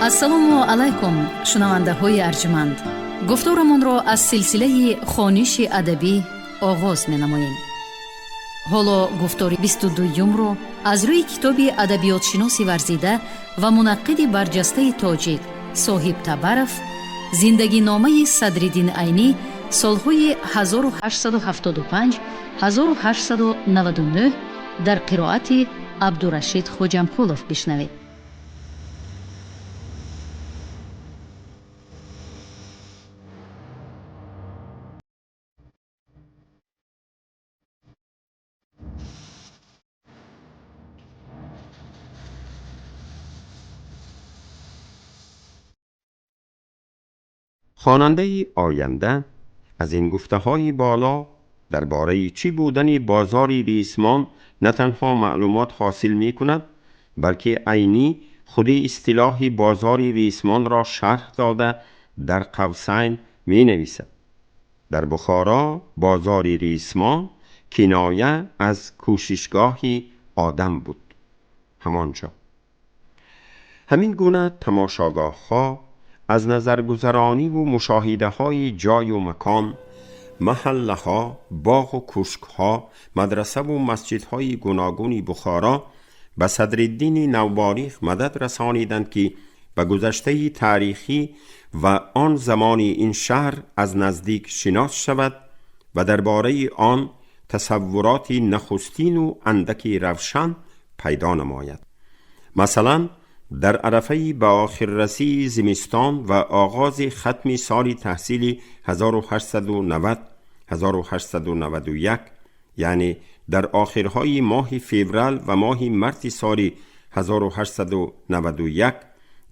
ассалому алайкум шунавандаҳои арҷманд. гуфторамонро аз силсилаи хониши адабӣ оғоз менамоем. ҳоло гуфтори 22-умро аз рӯи китоби адабиётшиноси варзида ва мунаққиди барҷастаи тоҷик соҳиб Табаров зиндагиномаи Садриддин Айнӣ солҳои 1875-1899 дар қироати Абдурашид Хоҷамқулов бишнавед. خواننده آینده از این گفته‌های بالا درباره چی بودن بازاری ریسمان نه تنها معلومات حاصل می کند، بلکه عینی خود اصطلاح بازاری ریسمان را شرح داده در قوسین می نویسد: در بخارا بازاری ریسمان کنایه از کوششگاهی آدم بود. همانجا همین گونه تماشاگاه ها از نظرگذرانی و مشاهده های جای و مکان، محله ها، باغ و کشک ها، مدرسه و مسجد های گوناگون بخارا به صدرالدین نوباریخ مدد رسانیدند که به گذشته تاریخی و آن زمانی این شهر از نزدیک شناس شود و درباره آن تصورات نخستین و اندکی روشن پیدا نماید. مثلا در عرفه به آخر رسی زمستان و آغاز ختم سال تحصیلی 1890-1891، یعنی در آخرهای ماه فوریه و ماه مارس سال 1891،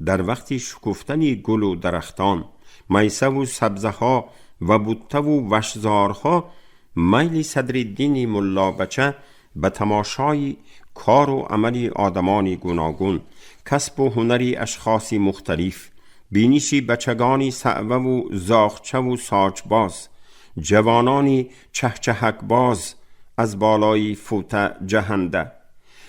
در وقت شکفتن گل و درختان، میسه و سبزه ها و بوته و وشزارها، میل صدرالدین ملابچه به تماشای کار و عمل آدمان گوناگون، کسب و هنری اشخاص مختلف، بینشی بچگانی صعوه و زاغچه و ساجباز، جوانانی چهچهک باز از بالای فوت جهنده،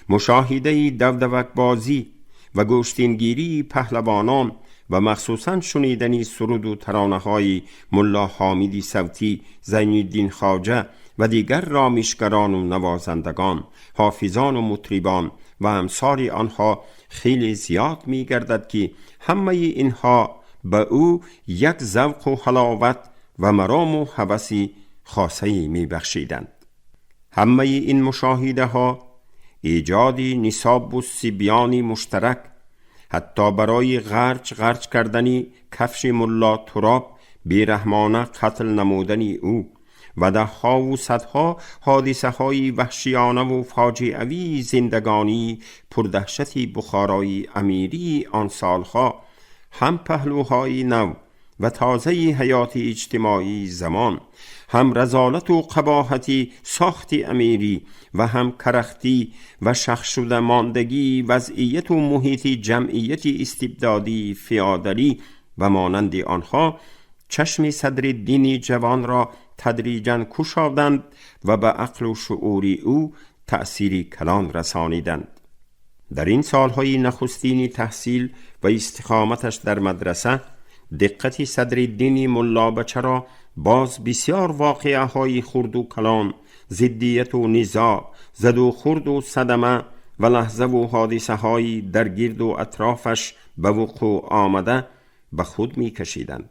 مشاهده دودوک بازی و گوشتینگیری پهلوانان و مخصوصاً شنیدنی سرود و ترانه های ملا حامدی صوتی، زین‌الدین خواجه و دیگر رامشگران و نوازندگان، حافظان و مطربان و امثال آنها خیلی زیاد می گردد که همه اینها به او یک ذوق و حلاوت و مرام و هوسی خاصی می بخشیدند. همه این مشاهده ها ایجاد نصاب و سیبیانی مشترک، حتی برای غرچ کردنی کفش ملا تراب بیرحمانه قتل نمودن او و ده‌ها و صدها حادثه های وحشیانه و فاجعه‌ای زندگانی پردهشتی بخارای امیری آن سالها، هم پهلوهای نو و تازه حیات اجتماعی زمان، هم رذالت و قباحتی ساخت امیری و هم کرختی و شخص ماندگی وضعیت و محیط جمعیت استبدادی فیادلی و مانند آنها چشم صدرالدین جوان را تدریجاً کشادند و به عقل و شعور او تأثیری کلان رسانیدند. در این سالهای نخستین تحصیل و استقامتش در مدرسه، دقت صدرالدین ملابچه را باز بسیار واقعه های خرد و کلان، ضدیت و نزاع، زد و خورد و صدمه و لحظه و حادثه های در گرد و اطرافش به وقوع آمده به خود می کشیدند.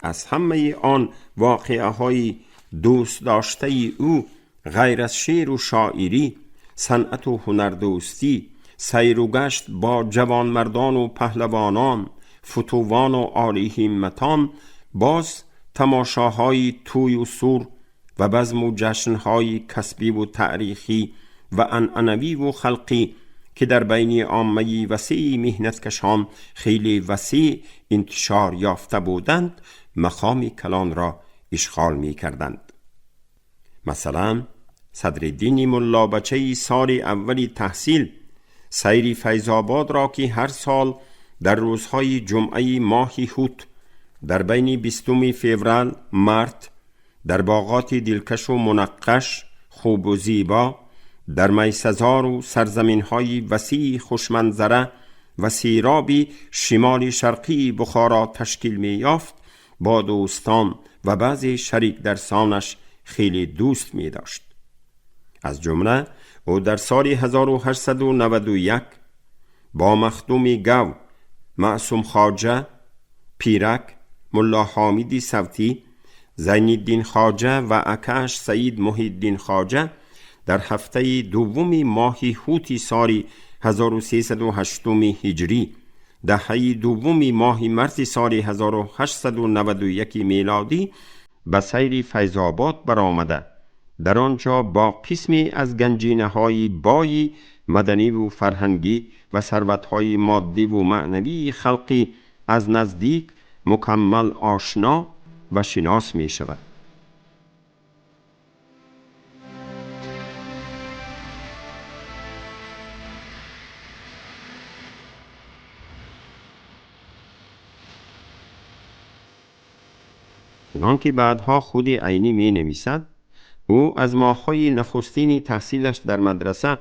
از همه آن واقعه های دوست داشته او، غیر از شعر و شاعری، صنعت و هنردوستی، سیر و گشت با جوان مردان و پهلوانان، فتوان و عالی همتان، باز تماشاهای توی و سور و بزم و جشنهای کسبی و تاریخی و عنعنوی و خلقی که در بین عامه وسیع مهنتکشان خیلی وسیع انتشار یافته بودند، مقام کلان را اشغال می کردند. مثلا صدرالدین ملابچه سال اولی تحصیل سیر فیض‌آباد را که هر سال در روزهای جمعه ماه هوت در بین 20 فوریه مارت در باغات دلکش و منقش خوب و زیبا، در میسزار و سرزمین های وسیع خوشمنظره و سیرابی شمال شرقی بخارا تشکیل می یافت، با دوستان و بعضی شریک درسانش خیلی دوست می داشت. از جمله او در سال 1891 با مخدوم گو، معصوم خواجه، پیرک، ملا حامدی صوتی، زین الدین خواجه و اکاش سید محی الدین خواجه در هفته دوم ماه هوتی سال 1308 هجری، دهه دوم ماه مارس سال 1891 میلادی به سیر فیض آباد برآمده، در آنجا با قسمی از گنجینه‌های بای مدنی و فرهنگی و ثروت‌های مادی و معنوی خلقی از نزدیک مکمل آشنا و شناس می شود. چنانکه بعدها خود عینی می نویسد، او از ماه‌های نخستین تحصیلش در مدرسه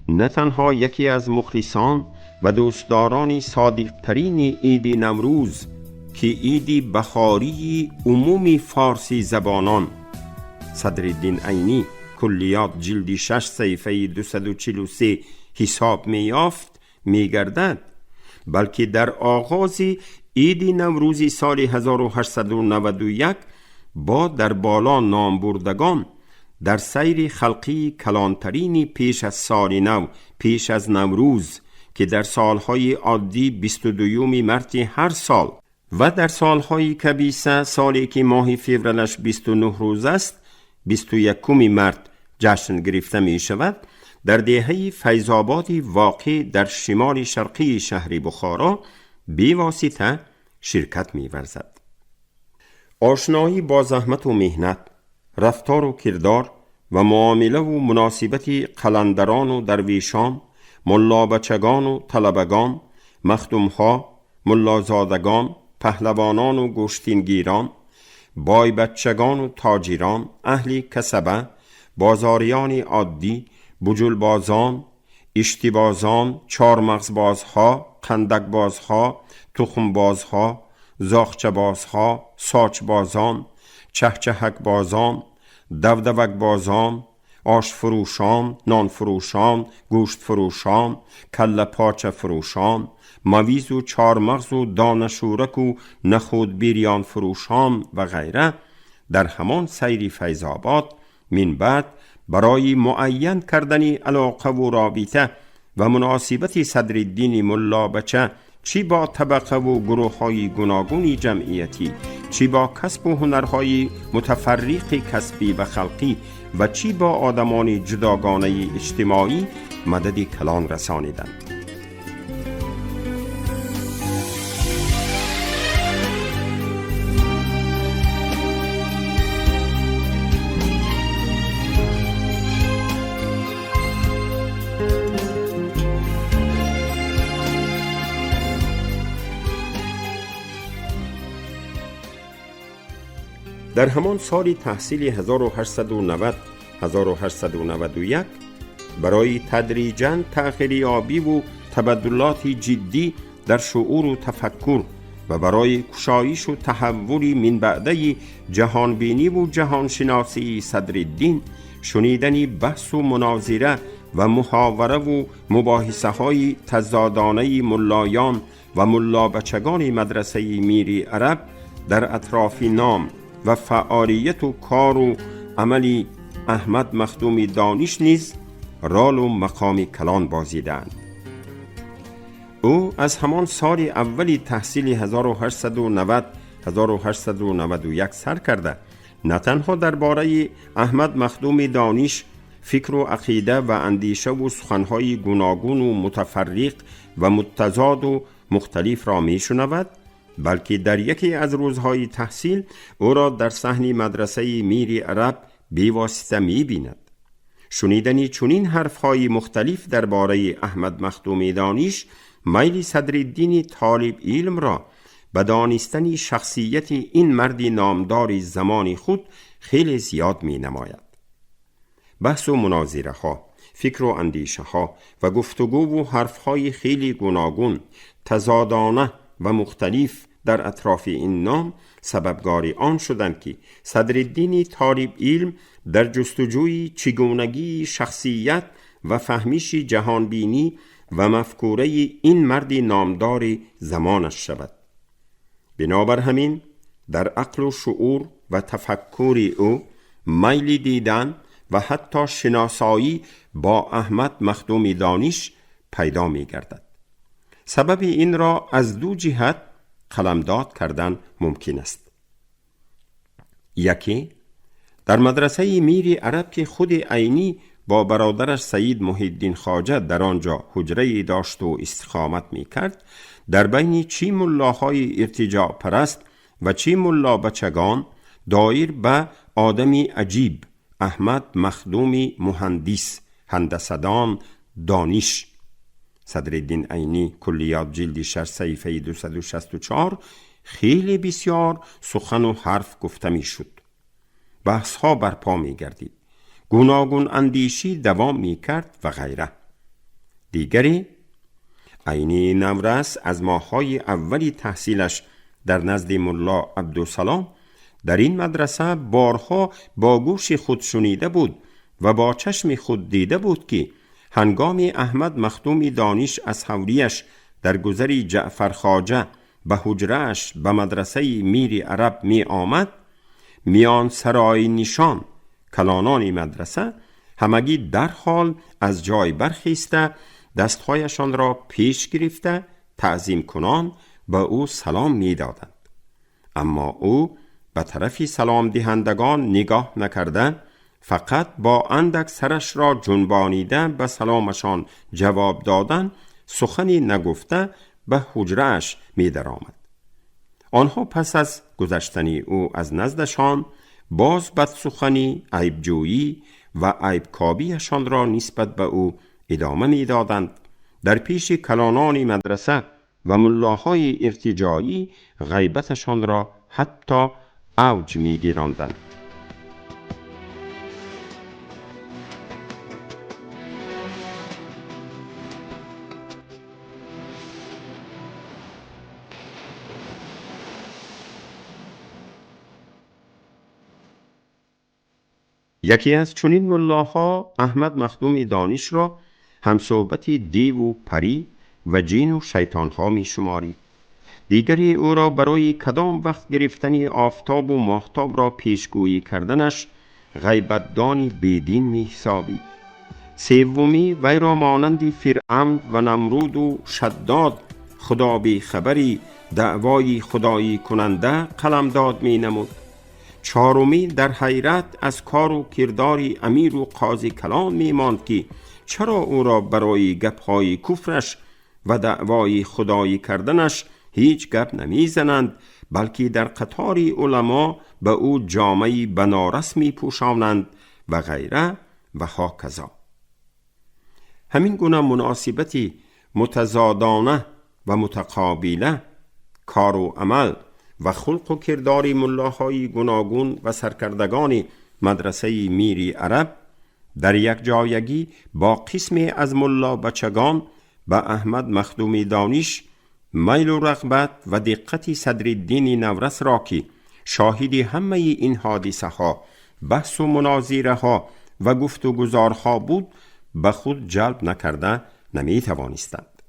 نه تنها یکی از مخلصان و دوستداران صادق‌ترین عید نوروز که عیدی بهاری عمومی فارسی زبانان صدرالدین عینی کلیات جلد 6 صفحه 243 حساب می یافت می گردد، بلکه در آغاز عید نوروزی سال 1891 با در بالا نام بردگان در سیر خلقی کلانترینی پیش از سال نو، پیش از نوروز که در سالهای عادی 22 مارس هر سال و در سالهای کبیسه، سالی که ماه فوریه‌اش 29 روز است، 21 مارس جشن گرفته می شود، در دهه فیض آبادی واقع در شمال شرقی شهر بخارا بی واسطه شرکت می ورزد. آشنایی با زحمت و مهنت، رفتار و کردار و معامله و مناسبت قلندران و درویشان، ملا بچگان و طلبگان، مخدومها، ملازادگان، پهلوانان و گوشتینگیران، بای بچگان و تاجران، اهل کسبه، بازاریان عادی، بجلبازان، اشتبازان، چارمغزبازها، خندقبازها، تخمبازها، زاغچه‌بازها، ساچبازان، چهچهکبازان، دودوکبازان، آش فروشان، نان فروشان، گوشت فروشان، کله پاچه فروشان، مویز و چارمغز و دانشورک و نخود بیریان فروشان و غیره در همان سیر فیض آباد من بعد برای معین کردن علاقه و رابطه و مناسبت صدرالدین ملا بچه چی با طبقه و گروه های گوناگون جمعیتی، چی با کسب و هنرهای متفرق کسبی و خلقی و چی با آدمان جداگانه اجتماعی مدد کلان رسانیدند. در همان سال تحصیل 1890-1891 برای تدریجاً تأخیر یابی و تبدلات جدی در شعور و تفکر و برای کشایش و تحول من بعده جهانبینی و جهانشناسی صدرالدین، شنیدن بحث و مناظره و محاوره و مباحثه های تضادانه ملایان و ملا بچگان مدرسه میر عرب در اطراف نام و فعالیت و کار و عملی احمد مخدوم دانش نیز رال و مقام کلان بازیدند. او از همان سال اولی تحصیل 1890-1891 سر کرده نه تنها درباره احمد مخدوم دانش فکر و عقیده و اندیشه و سخنهای گوناگون و متفرق و متضاد و مختلف را می شنود، بلکه در یکی از روزهای تحصیل او را در صحن مدرسه میر عرب بیواسطه می بیند. شنیدنی چنین حرفهای مختلف درباره احمد مخدوم دانش میل صدرالدین طالب علم را به دانستن شخصیت این مرد نامدار زمان خود خیلی زیاد می نماید. بحث و مناظره ها فکر و اندیشه ها و گفتگو و حرف های خیلی گوناگون، تضادانه و مختلف در اطراف این نام سببگاری آن شدند که صدرالدین طالب علم در جستجوی چگونگی شخصیت و فهمیش جهانبینی و مفکوره این مرد نامدار زمانش شود. بنابر همین در عقل و شعور و تفکر او میل دیدن و حتی شناسایی با احمد مخدوم دانش پیدا می گردد. سبب این را از دو جهت قلمداد کردن ممکن است. یکی، در مدرسه میر عرب که خود عینی با برادرش سید محی الدین خواجه در آنجا حجره داشت و استقامت می کرد، در بین چی ملاهای ارتجاع پرست و چی ملا بچگان دایر به آدمی عجیب، احمد مخدوم مهندس، هندسدان، دانش. صدرالدین عینی کلیات جلد 6 صفحه 264 خیلی بسیار سخن و حرف گفته می شد. بحث ها برپا می گردید. گوناگون اندیشی دوام می کرد و غیره. دیگری، عینی نورس از ماه‌های اولی تحصیلش در نزد ملا عبدالسلام در این مدرسه بارها با گوش خود شنیده بود و با چشم خود دیده بود که هنگام احمد مخدوم دانش از حولیش در گذری جعفر خواجه به حجرهش به مدرسه میر عرب می آمد، میان سرای نشان کلانان مدرسه همگی در حال از جای برخیسته دستهایشان را پیش گرفته تعظیم کنان به او سلام می دادند. اما او به طرف سلام دهندگان نگاه نکرده، فقط با اندک سرش را جنبانیده به سلامشان جواب دادن، سخنی نگفته به حجرهش می در آمد. آنها پس از گذشتن او از نزدشان باز بد سخنی، عیبجویی و عیبکابیشان را نسبت به او ادامه می دادند. در پیش کلانان مدرسه و ملاهای ارتجاعی غیبتشان را حتی اوج می گیراندند. یکی از چنین ملاها احمد مخدوم دانش را همصحبت دیو و پری و جین و شیطانها می شمارید. دیگری او را برای کدام وقت گرفتن آفتاب و ماهتاب را پیشگویی کردنش غیبتدانی بیدین می حسابید. سومی وی را مانند فرعون و نمرود و شداد خدا بی خبری دعوای خدایی کننده قلمداد می نمود. چهارمی در حیرت از کار و کردار امیر و قاضی کلان می ماند که چرا او را برای گپ‌های کفرش و دعوای خدایی کردنش هیچ گپ نمی زنند، بلکه در قطار علما به او جامه بنارس می پوشانند و غیره و هاکذا. همین گونه مناسبتی متضادانه و متقابله کار و عمل و خلق و کردار ملاهای گوناگون و سرکردگان مدرسه میر عرب در یک جایگی با قسمی از ملا بچگان به احمد مخدوم دانش میل و رغبت و دقت صدرالدین نورس را که شاهد همه این حادثه ها، بحث و مناظره ها و گفت و گزارها بود، به خود جلب نکرده نمی توانستند.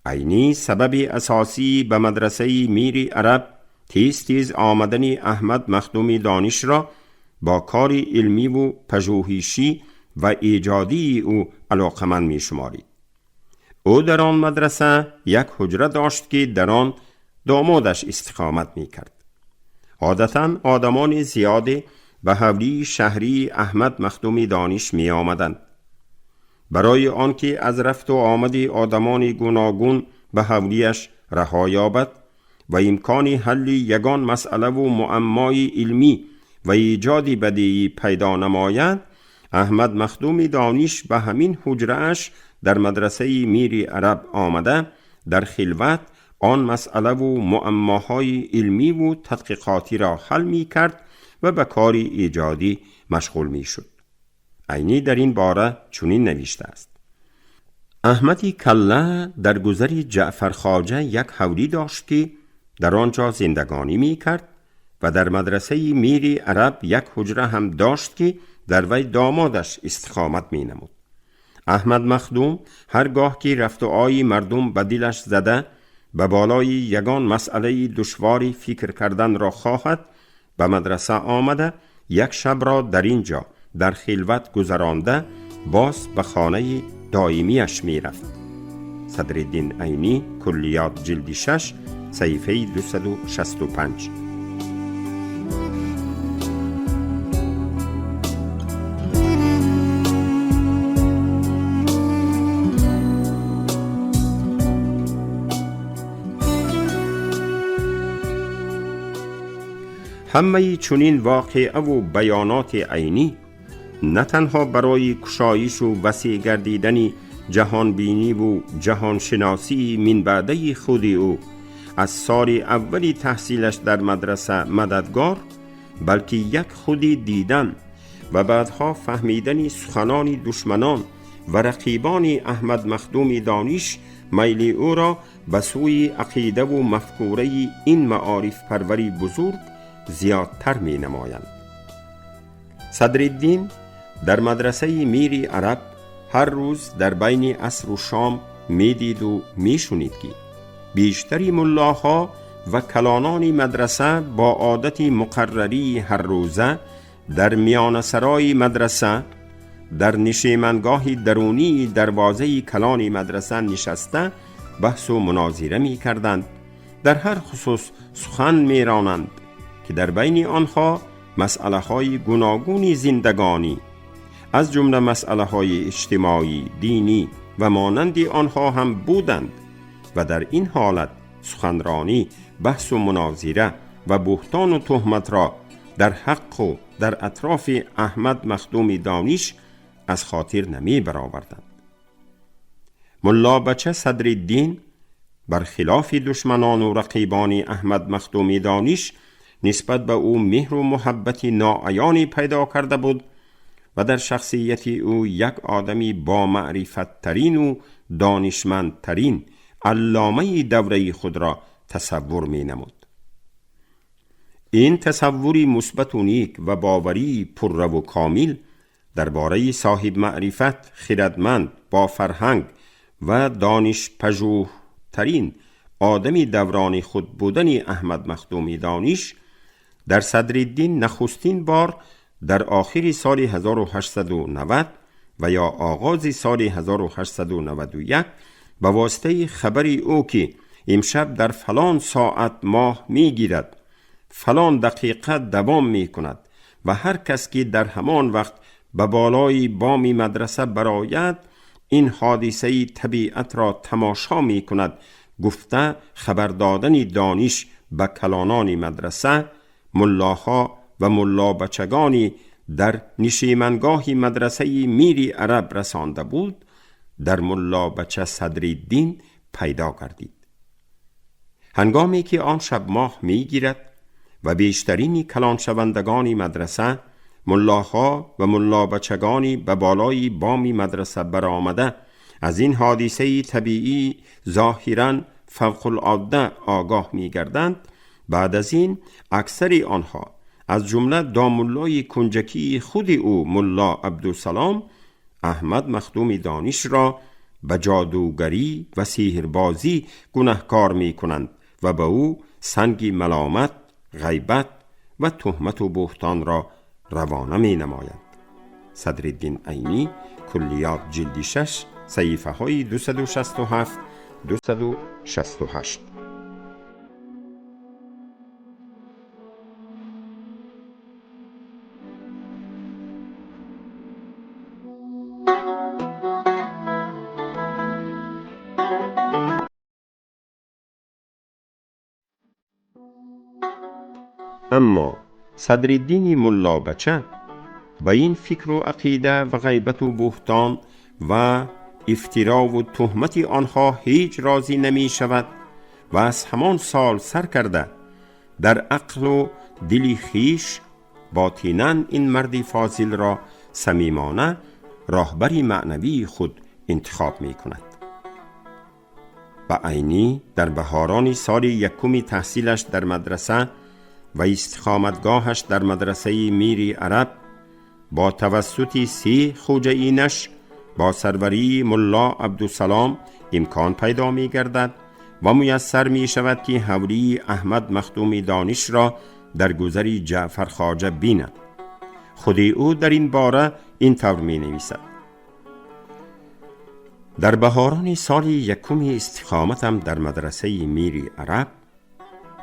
عینی سبب اساسی به مدرسه میر عرب تیز آمدن احمد مخدوم دانش را با کار علمی و پژوهشی و ایجادی او علاقمند می شمارید. او در آن مدرسه یک حجره داشت که در آن دامادش استقامت می کرد. عادتاً آدمان زیادی به حولی شهری احمد مخدوم دانش می آمدند. برای آنکه از رفت و آمد آدمان گوناگون به حولیش رها یابد و امکان حل یگان مسئله و معمای علمی و ایجاد بدیعی پیدا نماید، احمد مخدوم دانش به همین حجره‌اش در مدرسه میر عرب آمده در خلوت آن مسئله و معماهای علمی و تدقیقاتی را حل می کرد و به کاری ایجادی مشغول می شد. عینی در این باره چنین نوشته است: احمدی کله در گذری جعفر خواجه یک حولی داشت که در آنجا زندگانی می کرد و در مدرسه میری عرب یک حجره هم داشت که در وی دامادش استقامت می نمود. احمد مخدوم هرگاه که رفت و آیی مردم به دلش زده به بالای یگان مسئله دشواری فکر کردن را خواهد، به مدرسه آمده یک شب را در اینجا در خلوت گذرانده باز به خانه دائمیش می رفت. صدرالدین عینی، کلیات جلد 6 صفحه 265. همه چنین واقعه و بیانات عینی نه تنها برای کشایش و وسیع گردیدن جهان بینی و جهان شناسی من بعده خود او از سال اولی تحصیلش در مدرسه مددگار، بلکه یک خودی دیدن و بعدها فهمیدن سخنان دشمنان و رقیبان احمد مخدوم دانش میل او را به سوی عقیده و مفکوره این معارف پروری بزرگ زیادتر می نمایند. صدرالدین در مدرسه میری عرب هر روز در بین عصر و شام می دید و می شنید که بیشتری ملاها و کلانان مدرسه با عادت مقرری هر روزه در میان سرای مدرسه در نشیمنگاه درونی دروازه کلان مدرسه نشسته بحث و مناظره می کردند، در هر خصوص سخن می رانند که در بین آنها مسئله های گوناگون زندگانی از جمله مسئله های اجتماعی، دینی و مانند آنها هم بودند و در این حالت سخنرانی، بحث و مناظره و بهتان و تهمت را در حق و در اطراف احمد مخدوم دانش از خاطر نمی برآوردند. ملا بچه صدرالدین برخلاف دشمنان و رقیبان احمد مخدوم دانش نسبت به او مهر و محبت ناعیانی پیدا کرده بود و در شخصیت او یک آدمی با معرفت ترین و دانشمند ترین علامه دوره خود را تصور می نمود. این تصوری مثبت و نیک و باوری پررو و کامل درباره صاحب معرفت، خردمند، با فرهنگ و دانش پژوه ترین آدمی دوران خود بودن احمد مخدوم دانش در صدرالدین نخستین بار در آخر سال 1890 و یا آغاز سال 1891 به واسطه خبری او که امشب در فلان ساعت ماه می گیرد، فلان دقیقه دوام می کند و هر کس که در همان وقت به بالای بام مدرسه براید این حادثه طبیعت را تماشا می کند گفته خبر دادن دانش به کلانان مدرسه، ملاها و ملا بچگانی در نشیمنگاه مدرسه میری عرب رسانده بود، در ملا بچه صدرالدین پیدا گردید. هنگامی که آن شب ماه می گیرد و بیشترین کلان شوندگان مدرسه، ملاها و ملا بچگانی به بالای بام مدرسه برآمده از این حادثه طبیعی ظاهراً فوق العاده آگاه می گردند، بعد از این اکثر آنها از جمله داملای کنجکی خود او ملا عبدالسلام احمد مخدوم دانش را به جادوگری و سحربازی گنهکار می کنند و به او سنگ ملامت، غیبت و تهمت و بهتان را روانه می نمایند. صدرالدین عینی، کلیات جلد 6 صفحه های 267 268. اما صدرالدین ملا بچه با این فکر و عقیده و غیبت و بهتان و افترا و تهمت آنها هیچ راضی نمی شود و از همان سال سر کرده در عقل و دل خیش باطناً این مردی فاضل را صمیمانه راهبری معنوی خود انتخاب می کند. و عینی در بهاران سال یکم تحصیلش در مدرسه و استقامتگاهش در مدرسه میر عرب با توسط 3 خوجه‌اینش با سروری ملا عبدالسلام امکان پیدا می گردد و میسر می شود که حوری احمد مخدومی دانش را در گذری جعفر خواجه بیند. خود او در این باره این طور می نویسد: در بهاران سال یکم استقامتم در مدرسه میر عرب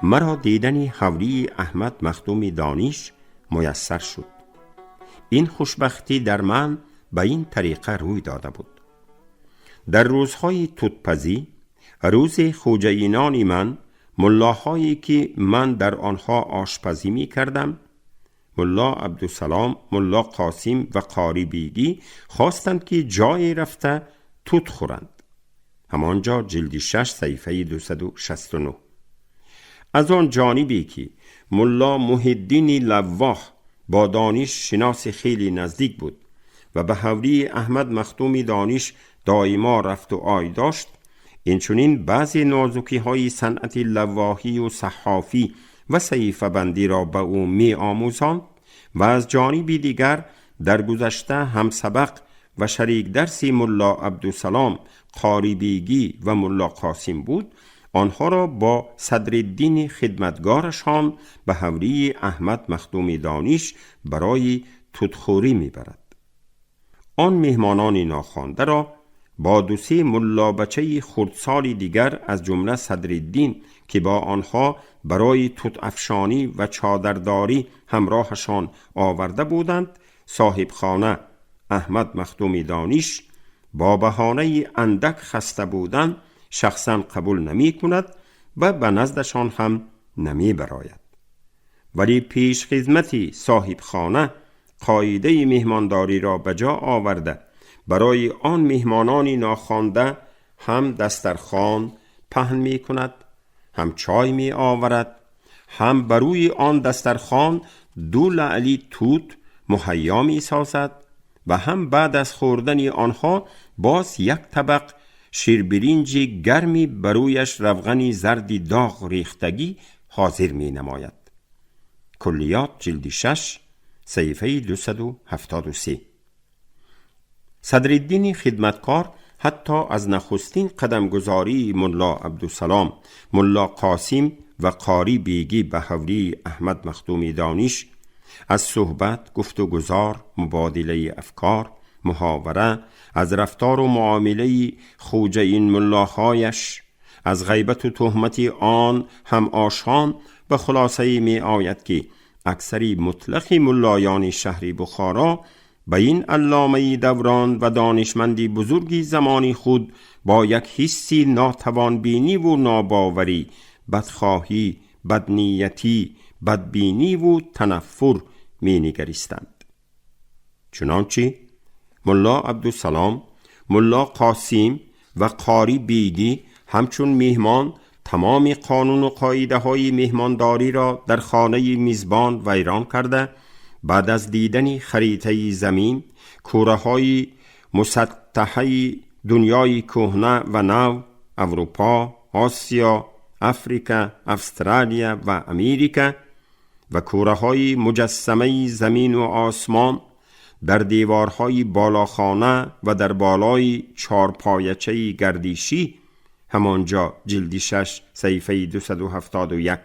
مرا دیدن حوری احمد مخدومی دانش میسر شد. این خوشبختی در من به این طریقه روی داده بود: در روزهای توتپزی، روز خوجه‌اینان من، ملاهایی که من در آنها آشپزی می کردم، ملا عبدالسلام، ملا قاسم و قاری بیگی خواستند که جای رفته توت خورند. همانجا جلد 6 صفحه 269. از آن جانبی که ملا محی‌الدین لواح با دانش شناس خیلی نزدیک بود و به حوری احمد مخدومی دانش دائما رفت و آی داشت، اینچنین بعضی نازکی های صنعت لواحی و صحافی و صحیفه بندی را به او می آموزاند و از جانبی دیگر در گذشته هم سبق و شریک درسی ملا عبدالسلام، قاری بیگی و ملا قاسم بود، آنها را با صدرالدین خدمتگارشان به حوری احمد مخدومی دانش برای توتخوری می برد. آن مهمانان ناخوانده را با 2-3 ملا بچه خردسال دیگر از جمله صدرالدین که با آنها برای توت افشانی و چادرداری همراهشان آورده بودند، صاحب خانه احمد مخدومی دانش با بهانه اندک خسته بودن شخصا قبول نمی کند و به نزدشان هم نمی براید. ولی پیش خدمتی صاحب خانه قاعده مهمانداری را بجا آورده برای آن مهمانان ناخوانده هم دسترخوان پهن می کند، هم چای می آورد، هم بروی آن دسترخوان 2 لعلی توت مهیا می سازد و هم بعد از خوردن آنها باز 1 طبق شیربرنج گرمی برویش روغنی زردی داغ ریختگی حاضر می نماید. کلیات جلد 6 صفحه 273. صدرالدین خدمتکار حتی از نخستین قدمگذاری ملا عبدالسلام، ملا قاسم و قاری بیگی به حوری احمد مخدومی دانش از صحبت، گفت و گذار، مبادله افکار، محاوره، از رفتار و معامله خوجه این ملاهایش، از غیبت و تهمت آن هم آشان به خلاصه می آید که اکثری مطلقی ملایان شهر بخارا به این علامه دوران و دانشمندی بزرگی زمانی خود با یک حسی ناتوانبینی و ناباوری، بدخواهی، بدنیتی، بدبینی و تنفر می نگریستند. چنانچه ملا عبدالسلام، ملا قاسم و قاری بیگی همچون میهمان تمام قانون و قاعده های میهمانداری را در خانه میزبان ویران کرده، بعد از دیدن خریطه زمین، کوره های مسطحه دنیای کهنه و نو، اروپا، آسیا، افریقا، استرالیا و امریکا و کوره های مجسمه زمین و آسمان در دیوارهای بالاخانه و در بالای 4 پایچه گردیشی، همانجا جلد 6 صفحه 271،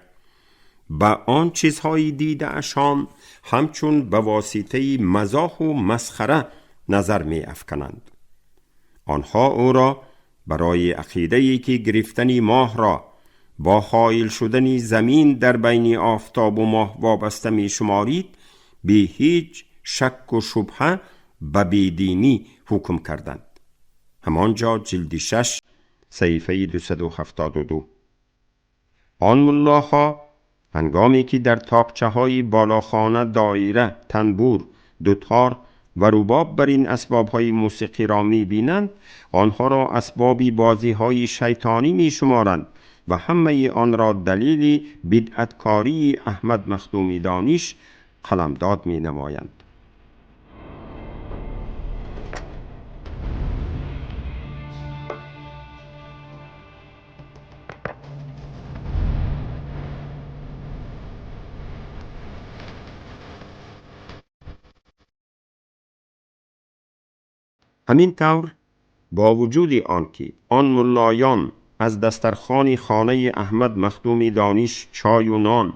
به آن چیزهای دیده اشان همچون به واسطه مزاح و مسخره نظر می افکنند. آنها او را برای عقیده‌ای که گرفتن ماه را با حائل شدن زمین در بین آفتاب و ماه وابسته می شمارید، بی هیچ شک و شبهه به بیدینی حکم کردند. همانجا جلد 6 صفحه 272. آن ملاها هنگامی که در تاقچه های بالاخانه دایره، تنبور، دوتار و رباب بر این اسباب های موسیقی را می بینند، آنها را اسبابی بازی های شیطانی می شمارند و همه آن را دلیل بدعتکاری احمد مخدومی دانش قلمداد می نمایند. همین طور با وجود آنکه آن ملایان از دسترخوان خانه احمد مخدوم دانش چای و نان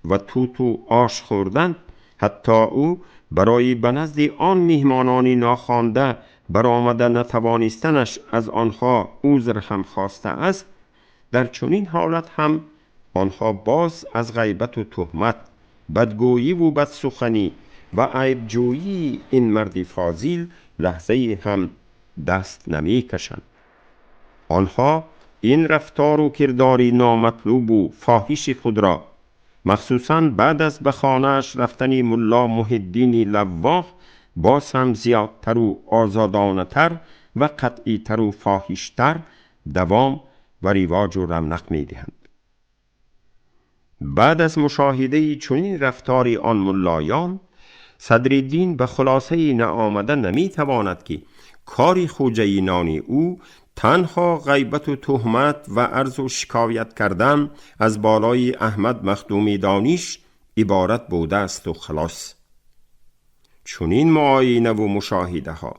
و توت و آش خوردند، حتی او برای به نزد آن میهمانان ناخوانده برآمده نتوانستنش از آنها عذر هم خواسته است، در چنین حالت هم آنها باز از غیبت و تهمت، بدگویی و بدسخنی و عیبجویی این مرد فاضل لحظه هم دست نمی کشند. آنها این رفتار و کرداری نامطلوب و فاحش خود را مخصوصاً بعد از به خانه‌اش رفتن ملا محی الدین لواح باز هم زیادتر و آزادانه تر و قطعی تر و فاحشتر دوام و رواج و رونق می دهند. بعد از مشاهده چنین رفتار آن ملایان، صدرالدین به خلاصه نآمده نمی تواند که کار خوجینان او تنها غیبت و تهمت و عرض و شکایت کردن از بالای احمد مخدوم دانش عبارت بوده است و خلاص. چنین معاینه و مشاهده ها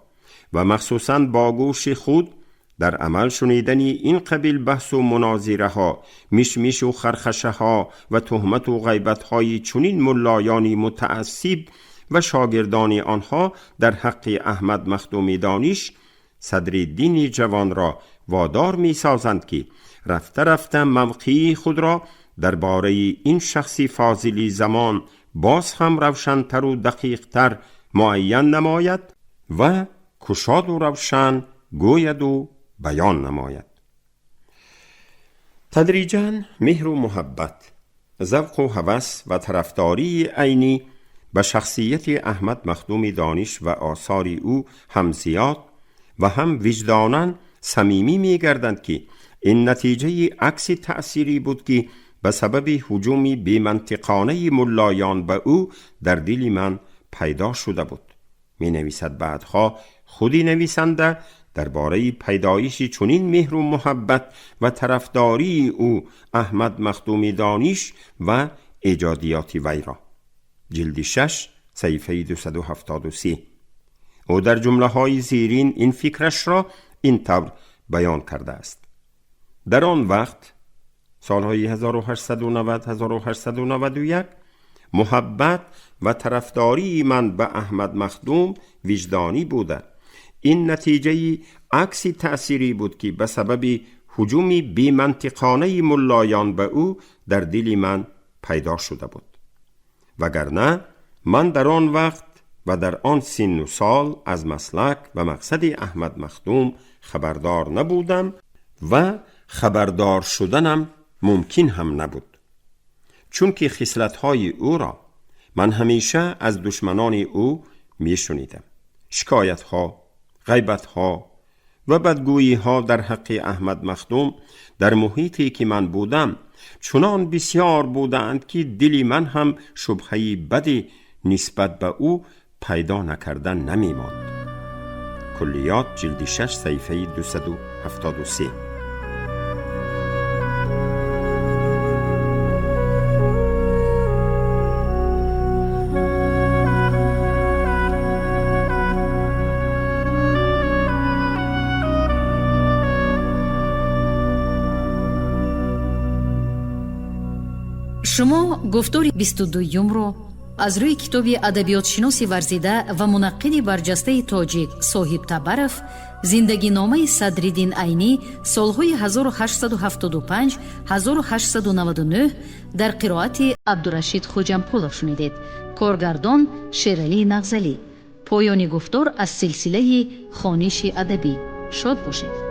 و مخصوصاً با گوش خود در عمل شنیدنی این قبیل بحث و مناظره ها، مشمش و خرخشه ها و تهمت و غیبت های چنین ملایانی متعصب و شاگردان آنها در حق احمد مخدوم دانش، صدرالدین جوان را وادار می سازند که رفته رفته موقعی خود را درباره این شخصی فاضلی زمان باز هم روشن‌تر و دقیق‌تر معین نماید و کشاد و روشن گوید و بیان نماید. تدریجاً مهر و محبت، ذوق و هوس و طرفداری عینی به شخصیت احمد مخدوم دانش و آثار او هم زیاد و هم وجداناً صمیمی می گردند که این نتیجه عکس تأثیری بود که به سبب هجومی بی‌منطقانه ملایان به او در دل من پیدا شده بود. می نویسد بعدها خودی نویسنده درباره پیدایش چنین مهر و محبت و طرفداری او احمد مخدوم دانش و ایجادیات وی را. جلد 6 صفحه 273. او در جمله های زیرین این فکرش را این طور بیان کرده است: در آن وقت سالهای 1890-1891 محبت و طرفداری من به احمد مخدوم وجدانی بوده. این نتیجه عکس تأثیری بود که به سبب هجومی بی‌منطقانه ملایان به او در دل من پیدا شده بود، وگرنه من در آن وقت و در آن سن و سال از مسلک و مقصد احمد مخدوم خبردار نبودم و خبردار شدنم ممکن هم نبود، چون که خصلت‌های او را من همیشه از دشمنان او می شنیدم. شکایت‌ها، غیبت‌ها و بدگویی‌ها در حق احمد مخدوم در محیطی که من بودم چنان بسیار بودند که دلی من هم شبهه‌ای بدی نسبت به او پیدا نکردن نمی ماند. کلیات جلد 6 صفحه 273. شما گفتار 22 رو از روی کتاب ادبیات شناسی ورزیده و منقد برجسته تاجیک صاحب تبرف زندگی نامه صدرالدین عینی سالهای 1875 1899 در قرائت عبدالرشید خوجمپولов شنیدید. کارگردان شیرعلی نغزلی. پایان گفتار از سلسله خوانش ادبی. شاد باشید.